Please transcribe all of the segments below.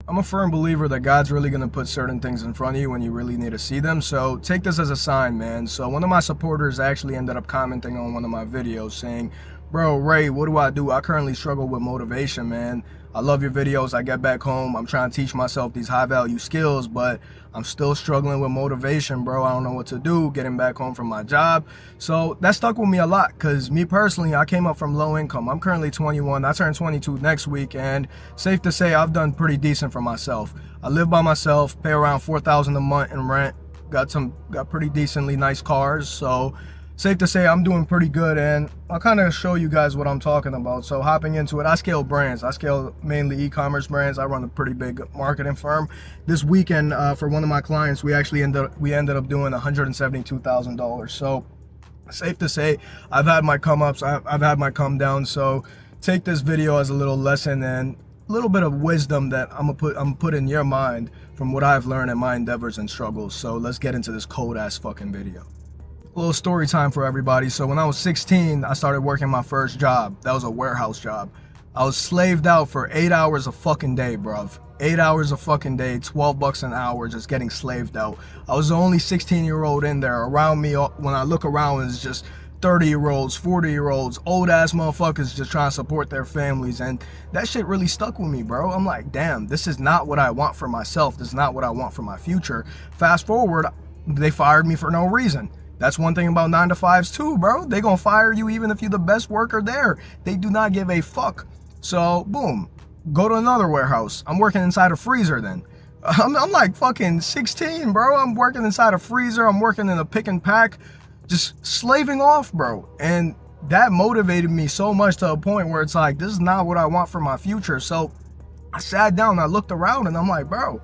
I'm a firm believer that God's really going to put certain things in front of you when you really need to see them. So take this as a sign, man. So one of my supporters actually ended up commenting on one of my videos saying, bro, Ray, what do I do? I currently struggle with motivation, man. I love your videos. I get back home, I'm trying to teach myself these high value skills, but I'm still struggling with motivation, bro. I don't know what to do getting back home from my job. So that stuck with me a lot because me personally, I came up from low income. I'm currently 21. I turn 22 next week, and safe to say I've done pretty decent for myself. I live by myself, pay around $4,000 a month in rent, got pretty decently nice cars. So safe to say I'm doing pretty good, and I'll kind of show you guys what I'm talking about. So hopping into it, I scale brands. I scale mainly e-commerce brands. I run a pretty big marketing firm. This weekend, for one of my clients, we ended up doing $172,000. So safe to say I've had my come ups, I've had my come downs. So take this video as a little lesson and a little bit of wisdom that I'm put in your mind from what I've learned in my endeavors and struggles. So let's get into this cold ass fucking video. A little story time for everybody. So when I was 16, I started working my first job. That was a warehouse job. I was slaved out for 8 hours a fucking day, bruv. 8 hours a fucking day, 12 bucks an hour, just getting slaved out. I was the only 16-year-old in there. Around me, when I look around, it's just 30-year-olds, 40-year-olds, old ass motherfuckers just trying to support their families. And that shit really stuck with me, bro. I'm like, damn, this is not what I want for myself. This is not what I want for my future. Fast forward, they fired me for no reason. That's one thing about 9 to 5s too, bro. They gonna fire you even if you're the best worker there. They do not give a fuck. So, boom, go to another warehouse. I'm working inside a freezer then. I'm like fucking 16, bro. I'm working inside a freezer. I'm working in a pick and pack, just slaving off, bro. And that motivated me so much to a point where it's like, this is not what I want for my future. So I sat down and I looked around and I'm like, bro,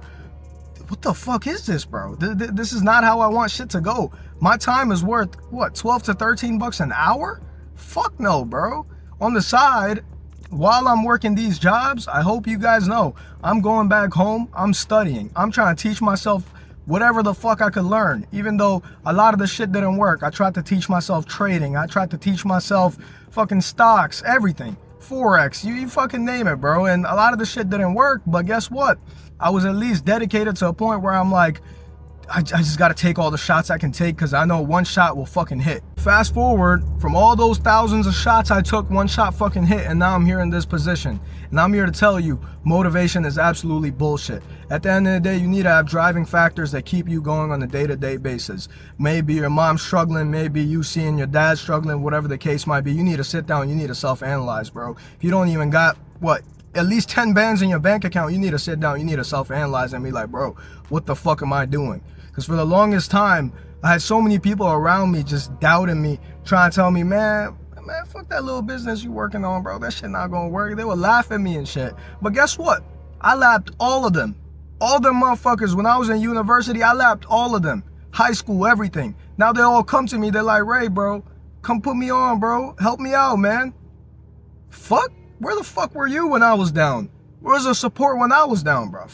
what the fuck is this, bro? This is not how I want shit to go. My time is worth, what, 12 to 13 bucks an hour? Fuck no, bro. On the side, while I'm working these jobs, I hope you guys know, I'm going back home, I'm studying. I'm trying to teach myself whatever the fuck I could learn. Even though a lot of the shit didn't work, I tried to teach myself trading. I tried to teach myself fucking stocks, everything. Forex, you fucking name it, bro. And a lot of the shit didn't work, but guess what? I was at least dedicated to a point where I'm like, I just gotta take all the shots I can take because I know one shot will fucking hit. Fast forward, from all those thousands of shots I took, one shot fucking hit, and now I'm here in this position. And I'm here to tell you, motivation is absolutely bullshit. At the end of the day, you need to have driving factors that keep you going on a day-to-day basis. Maybe your mom's struggling, maybe you seeing your dad struggling, whatever the case might be. You need to sit down, you need to self-analyze, bro. If you don't even got, at least 10 bands in your bank account, you need to sit down, you need to self-analyze and be like, bro, what the fuck am I doing? Because for the longest time, I had so many people around me just doubting me, trying to tell me, man, fuck that little business you working on, bro. That shit not gonna work. They would laugh at me and shit. But guess what? I lapped all of them. All them motherfuckers. When I was in university, I lapped all of them. High school, everything. Now they all come to me. They're like, Ray, bro, come put me on, bro. Help me out, man. Fuck? Where the fuck were you when I was down? Where was the support when I was down, bro?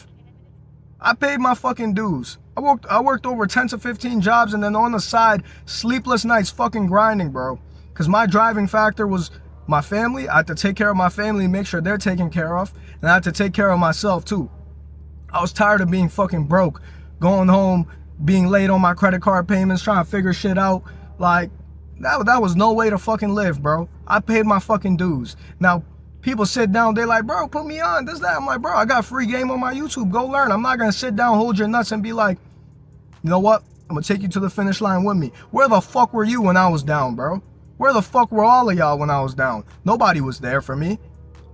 I paid my fucking dues. I worked over 10 to 15 jobs, and then on the side, sleepless nights fucking grinding, bro. Because my driving factor was my family. I had to take care of my family, make sure they're taken care of. And I had to take care of myself, too. I was tired of being fucking broke. Going home, being late on my credit card payments, trying to figure shit out. Like, that was no way to fucking live, bro. I paid my fucking dues. Now, people sit down, they're like, bro, put me on, this, that. I'm like, bro, I got free game on my YouTube. Go learn. I'm not going to sit down, hold your nuts, and be like, you know what? I'm going to take you to the finish line with me. Where the fuck were you when I was down, bro? Where the fuck were all of y'all when I was down? Nobody was there for me.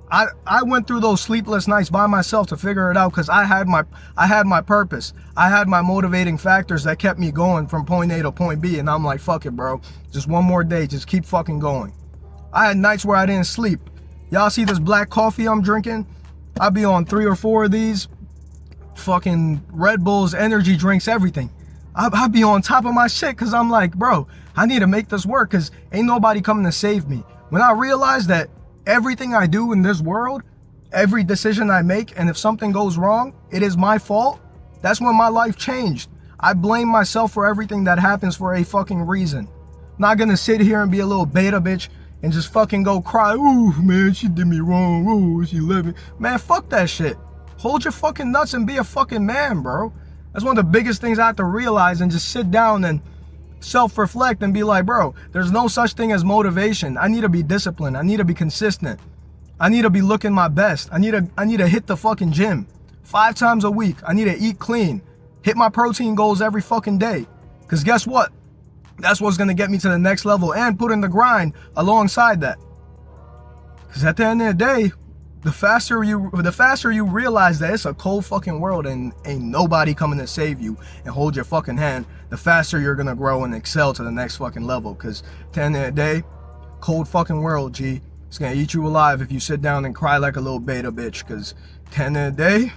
I went through those sleepless nights by myself to figure it out because I had my purpose. I had my motivating factors that kept me going from point A to point B. And I'm like, fuck it, bro. Just one more day. Just keep fucking going. I had nights where I didn't sleep. Y'all see this black coffee I'm drinking? I'll be on 3 or 4 of these. Fucking Red Bulls, energy drinks, everything. I'll be on top of my shit because I'm like, bro, I need to make this work because ain't nobody coming to save me. When I realized that everything I do in this world, every decision I make, and if something goes wrong, it is my fault, that's when my life changed. I blame myself for everything that happens for a fucking reason. Not gonna sit here and be a little beta bitch and just fucking go cry, ooh, man, she did me wrong, ooh, she left me. Man, fuck that shit. hold your fucking nuts and be a fucking man, bro. That's one of the biggest things I have to realize, and just sit down and self-reflect and be like, bro, there's no such thing as motivation. I need to be disciplined. I need to be consistent. I need to be looking my best. I need to hit the fucking gym 5 times a week. I need to eat clean. Hit my protein goals every fucking day. Because guess what? That's what's going to get me to the next level, and put in the grind alongside that. Because at the end of the day, the faster you realize that it's a cold fucking world and ain't nobody coming to save you and hold your fucking hand, the faster you're gonna grow and excel to the next fucking level. Because at the end of the day, cold fucking world, G. It's gonna eat you alive if you sit down and cry like a little beta bitch. Because at the end of the day,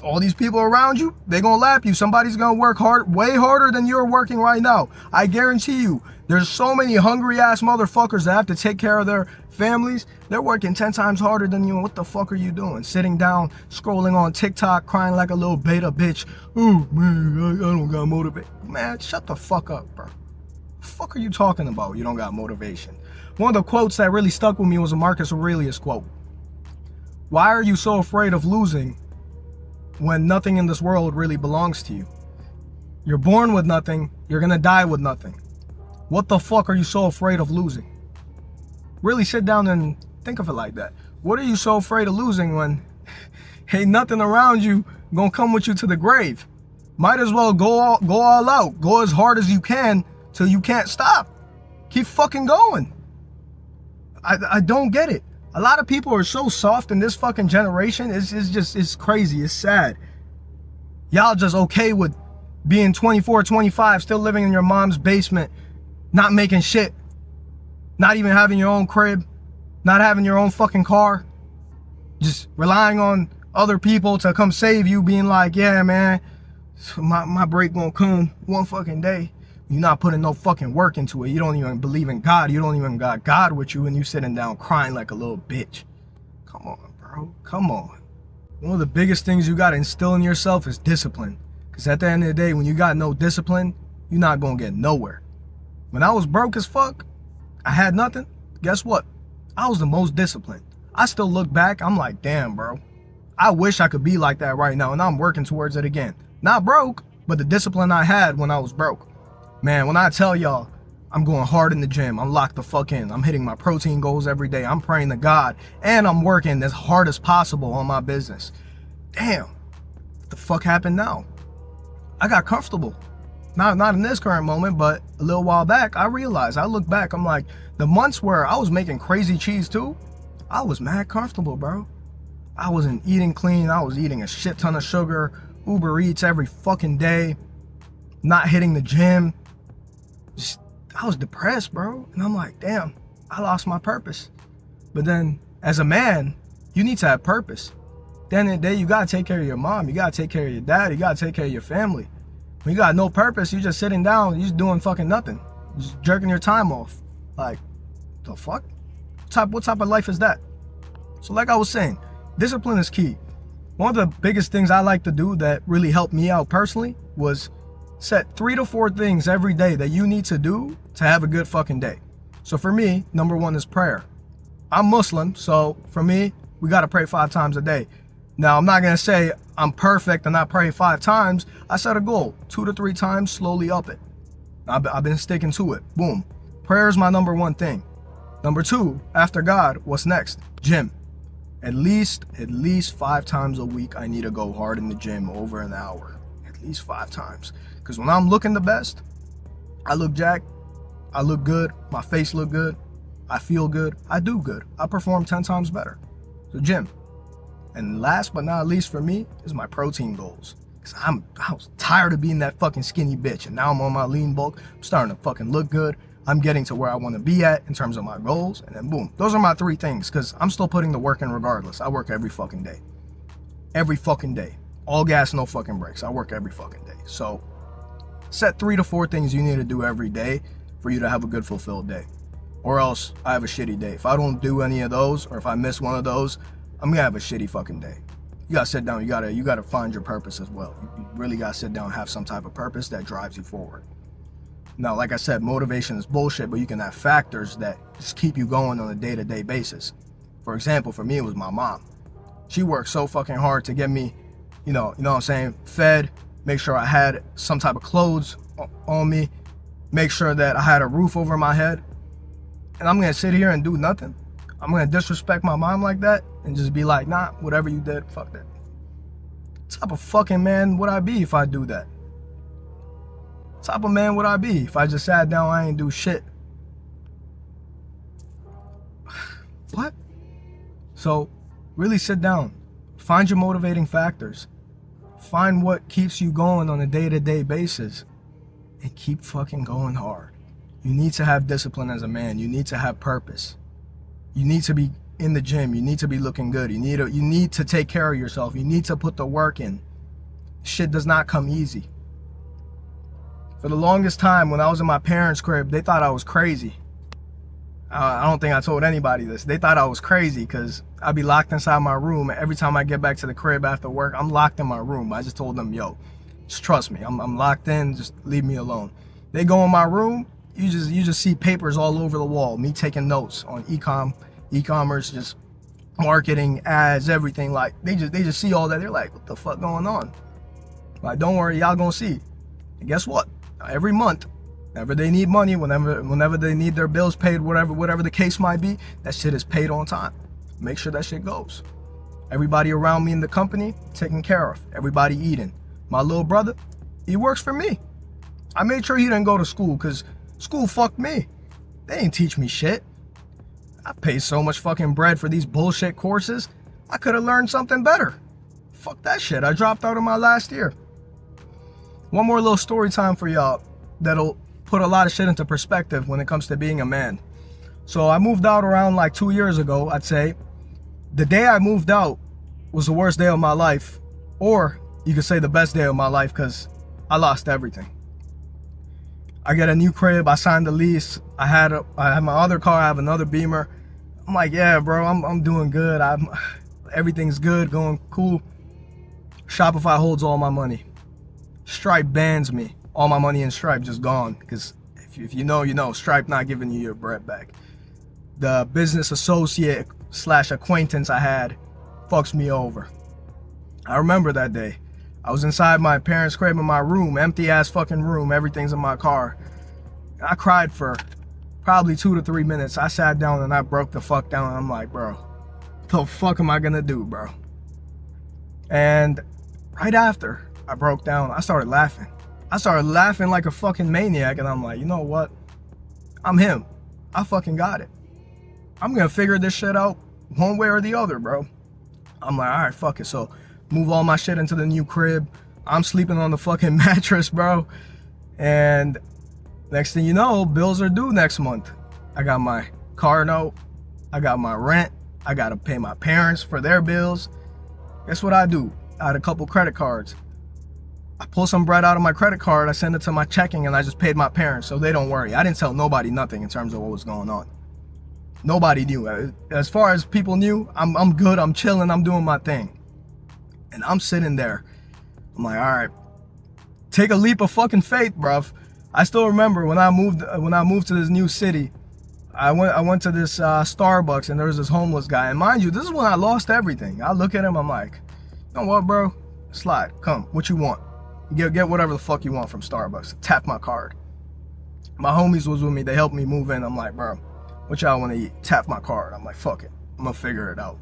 all these people around you, they gonna lap you. Somebody's gonna work hard, way harder than you're working right now. I guarantee you, there's so many hungry ass motherfuckers that have to take care of their families. They're working 10 times harder than you. And what the fuck are you doing? Sitting down, scrolling on TikTok, crying like a little beta bitch. Oh man, I don't got motivation. Man, shut the fuck up, bro. The fuck are you talking about? You don't got motivation. One of the quotes that really stuck with me was a Marcus Aurelius quote. Why are you so afraid of losing when nothing in this world really belongs to you? You're born with nothing. You're gonna die with nothing. What the fuck are you so afraid of losing? Really sit down and think of it like that. What are you so afraid of losing when ain't nothing around you gonna come with you to the grave? Might as well go all out. Go as hard as you can till you can't stop. Keep fucking going. I don't get it. A lot of people are so soft in this fucking generation. It's crazy. It's sad. Y'all just okay with being 24, 25, still living in your mom's basement, not making shit, not even having your own crib, not having your own fucking car, just relying on other people to come save you, being like, yeah, man, my break won't come one fucking day. You're not putting no fucking work into it. You don't even believe in God. You don't even got God with you, and you sitting down crying like a little bitch. Come on, bro. Come on. One of the biggest things you got to instill in yourself is discipline. Because at the end of the day, when you got no discipline, you're not going to get nowhere. When I was broke as fuck, I had nothing. Guess what? I was the most disciplined. I still look back, I'm like, damn, bro. I wish I could be like that right now, and I'm working towards it again. Not broke, but the discipline I had when I was broke. Man, when I tell y'all, I'm going hard in the gym. I'm locked the fuck in. I'm hitting my protein goals every day. I'm praying to God, and I'm working as hard as possible on my business. Damn, what the fuck happened now? I got comfortable. Not in this current moment, but a little while back, I realized, I look back, I'm like, the months where I was making crazy cheese too, I was mad comfortable, bro. I wasn't eating clean. I was eating a shit ton of sugar, Uber Eats every fucking day, not hitting the gym. I was depressed, bro. And I'm like, damn, I lost my purpose. But then as a man, you need to have purpose. At the end of the day, you gotta take care of your mom. You gotta take care of your dad. You gotta take care of your family. When you got no purpose, you just sitting down, you just doing fucking nothing. Just jerking your time off. Like, the fuck? What type of life is that? So like I was saying, discipline is key. One of the biggest things I like to do that really helped me out personally was set 3 to 4 things every day that you need to do to have a good fucking day. So for me, number 1 is prayer. I'm Muslim, so for me, we gotta pray 5 times a day. Now, I'm not gonna say I'm perfect and I pray 5 times. I set a goal, 2 to 3 times, slowly up it. I've been sticking to it. Boom. Prayer is my number 1 thing. Number 2, after God, what's next? Gym. At least 5 times a week, I need to go hard in the gym over an hour. At least 5 times. Because when I'm looking the best, I look jacked, I look good, my face look good, I feel good, I do good. I perform 10 times better. So gym. And last but not least for me is my protein goals. Because I was tired of being that fucking skinny bitch. And now I'm on my lean bulk. I'm starting to fucking look good. I'm getting to where I want to be at in terms of my goals. And then boom. Those are my 3 things. Because I'm still putting the work in regardless. I work every fucking day. Every fucking day. All gas, no fucking brakes. I work every fucking day. So set 3 to 4 things you need to do every day for you to have a good fulfilled day. Or else I have a shitty day. If I don't do any of those, or if I miss one of those, I'm gonna have a shitty fucking day. You gotta sit down, you gotta find your purpose as well. You really gotta sit down and have some type of purpose that drives you forward. Now, like I said, motivation is bullshit, but you can have factors that just keep you going on a day-to-day basis. For example, for me, it was my mom. She worked so fucking hard to get me, you know what I'm saying, fed, make sure I had some type of clothes on me, make sure that I had a roof over my head. And I'm gonna sit here and do nothing? I'm gonna disrespect my mom like that and just be like, nah, whatever you did, fuck that. What type of fucking man would I be if I do that? What type of man would I be if I just sat down, I ain't do shit? What? So really sit down, find your motivating factors, find what keeps you going on a day-to-day basis, and keep fucking going hard. You need to have discipline as a man. You need to have purpose. You need to be in the gym. You need to be looking good. You need to take care of yourself. You need to put the work in. Shit does not come easy. For the longest time, when I was in my parents' crib, they thought I was crazy. I don't think I told anybody this. They thought I was crazy because I'd be locked inside my room. Every time I get back to the crib after work, I'm locked in my room. I just told them, yo, just trust me. I'm locked in. Just leave me alone. They go in my room. You just see papers all over the wall. Me taking notes on e-commerce, just marketing, ads, everything. Like they just see all that. They're like, what the fuck going on? Like, don't worry, y'all gonna see. And guess what? Every month, whenever they need money, whenever they need their bills paid, whatever the case might be, that shit is paid on time. Make sure that shit goes. Everybody around me in the company taken care of. Everybody eating. My little brother, he works for me. I made sure he didn't go to school because school fucked me. They ain't teach me shit. I paid so much fucking bread for these bullshit courses. I could have learned something better. Fuck that shit. I dropped out of my last year. One more little story time for y'all that'll put a lot of shit into perspective when it comes to being a man. So I moved out around like 2 years ago, I'd say. The day I moved out was the worst day of my life, or you could say the best day of my life, because I lost everything. I get a new crib, I signed the lease, I had my other car, I have another Beamer. I'm like, yeah, bro, I'm doing good. Everything's good, going cool. Shopify holds all my money. Stripe bans me. All my money in Stripe just gone, because if you know, you know, Stripe not giving you your bread back. The business associate / acquaintance I had fucks me over. I remember that day. I was inside my parents' crib in my room, empty ass fucking room, everything's in my car. I cried for probably 2 to 3 minutes. I sat down and I broke the fuck down. I'm like, bro, what the fuck am I gonna do, bro? And right after I broke down, I started laughing. I started laughing like a fucking maniac, and I'm like, you know what? I'm him. I fucking got it. I'm gonna figure this shit out one way or the other, bro. I'm like, all right, fuck it. So move all my shit into the new crib. I'm sleeping on the fucking mattress, bro. And next thing you know, bills are due next month. I got my car note. I got my rent. I gotta pay my parents for their bills. Guess what I do? I had a couple credit cards. I pull some bread out of my credit card, I send it to my checking, and I just paid my parents, so they don't worry. I didn't tell nobody nothing in terms of what was going on. Nobody knew. As far as people knew, I'm good, I'm chilling, I'm doing my thing. And I'm sitting there. I'm like, all right, take a leap of fucking faith, bruv. I still remember when I moved to this new city, I went to this Starbucks, and there was this homeless guy. And mind you, this is when I lost everything. I look at him, I'm like, you know what, bro? Slide, come, what you want? Get whatever the fuck you want from Starbucks. Tap my card. My homies was with me. They helped me move in. I'm like, bro, what y'all want to eat? Tap my card. I'm like, fuck it. I'm going to figure it out.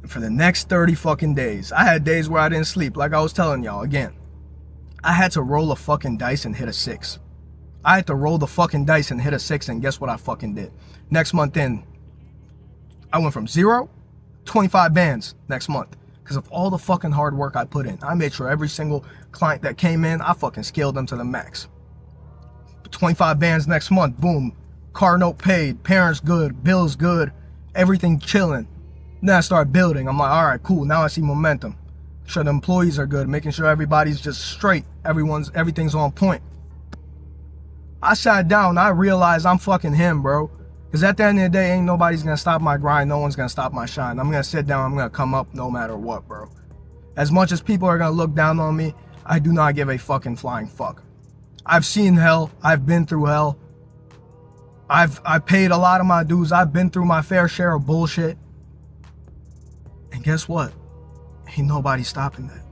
And for the next 30 fucking days, I had days where I didn't sleep. Like I was telling y'all, again, I had to roll a fucking dice and hit a 6. I had to roll the fucking dice and hit a 6, and guess what I fucking did? Next month in, I went from 0, 25 bands next month. Because of all the fucking hard work I put in. I made sure every single client that came in, I fucking scaled them to the max. 25 bands next month, boom. Car note paid, parents good, bills good, everything chilling. Then I start building. I'm like, all right, cool. Now I see momentum. Make sure the employees are good, making sure everybody's just straight. Everything's on point. I sat down, I realized I'm fucking him, bro. Because at the end of the day, ain't nobody's going to stop my grind. No one's going to stop my shine. I'm going to sit down. I'm going to come up no matter what, bro. As much as people are going to look down on me, I do not give a fucking flying fuck. I've seen hell. I've been through hell. I've paid a lot of my dues. I've been through my fair share of bullshit. And guess what? Ain't nobody stopping that.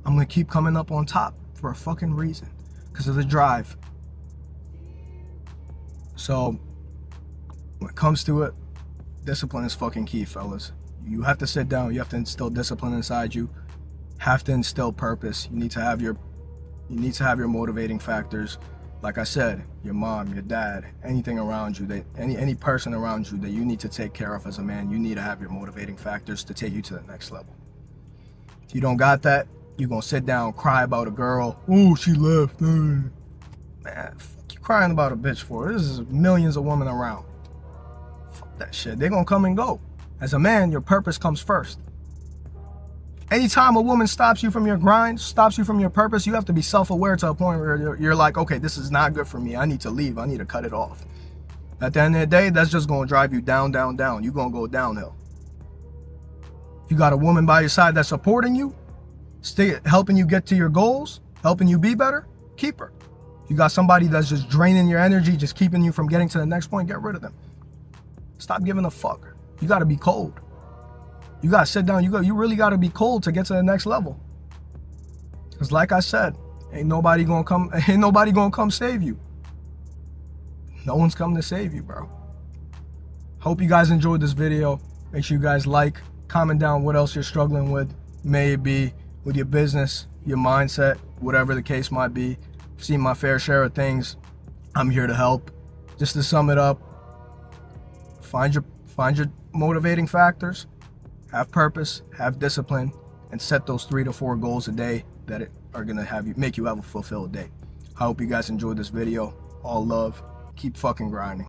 I'm gonna keep coming up on top for a fucking reason. Because of the drive. So, when it comes to it, discipline is fucking key, fellas. You have to sit down. You have to instill discipline inside you. Have to instill purpose. You need to have your motivating factors. Like I said, your mom, your dad, anything around you, any person around you that you need to take care of as a man, you need to have your motivating factors to take you to the next level. If you don't got that, you're gonna sit down, cry about a girl. Oh, she left. Man, fuck you crying about a bitch for? There's millions of women around. Fuck that shit. They're gonna come and go. As a man, your purpose comes first. Anytime a woman stops you from your grind, stops you from your purpose, you have to be self-aware to a point where you're like, okay, this is not good for me. I need to leave. I need to cut it off. At the end of the day, that's just going to drive you down, down, down. You're going to go downhill. You got a woman by your side that's supporting you, helping you get to your goals, helping you be better, keep her. You got somebody that's just draining your energy, just keeping you from getting to the next point, get rid of them. Stop giving a fuck. You got to be cold. You gotta sit down. You really gotta be cold to get to the next level. Cause like I said, ain't nobody gonna come save you. No one's coming to save you, bro. Hope you guys enjoyed this video. Make sure you guys like, comment down what else you're struggling with. May it be with your business, your mindset, whatever the case might be. I've seen my fair share of things. I'm here to help. Just to sum it up, find your motivating factors. Have purpose, have discipline, and set those 3 to 4 goals a day that are gonna make you have a fulfilled day. I hope you guys enjoyed this video. All love. Keep fucking grinding.